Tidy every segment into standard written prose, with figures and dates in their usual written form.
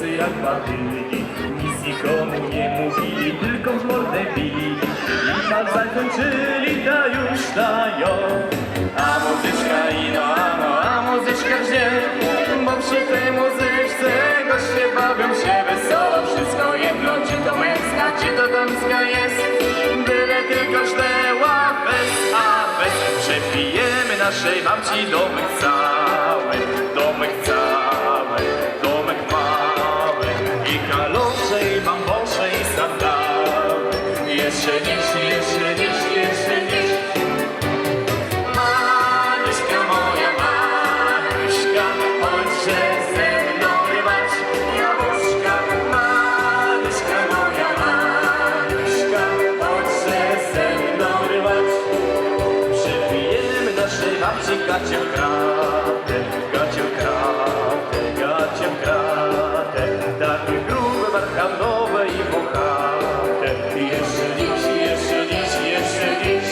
tacy jak badyli. Nic nikomu nie mówili, tylko w mordę bili. I tak zakończyli, ta już dają. A muzyczka ino, a muzyczka gdzie? Bo przy tej muzyczce goście bawią się wesoło. Wszystko jedno, czy to męska, czy to damska jest. Byle tylko szteła bez, a bez. Przepijemy naszej babci domek cały, domek cały, domek mały. I kalosze, i bambosze, i sandały. Jeszcze dziś, jeszcze dziś, jeszcze dziś. Maryśka moja, Maryśka, chodźże ze mną rywać jabłuszka. Maryśka moja, Maryśka, chodźże ze mną rywać. Przypijemy naszej babci gacie w kratę, gacie w kratę, gacie w kratę. Takie grube, barchanowe i bochate. Jeszcze dziś, jeszcze dziś, jeszcze dziś.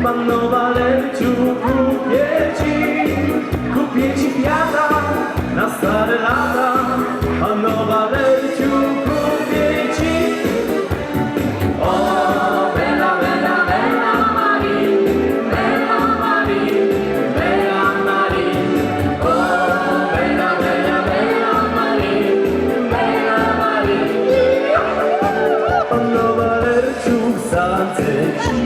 Panno Walerciu, kupię ci kwiata na stare lata. Panno Walerciu, kupię ci. O, bella, bella, bella Marie, bella Marie, bella Marie. O, bella, bella, bella Marie, bella Marie. Panno Walerciu, wsadzę ci.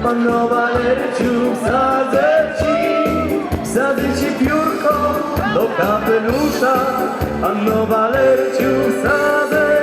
Panno Walerciu, wsadzę ci piórko do kapelusza. Panno Walerciu, wsadzę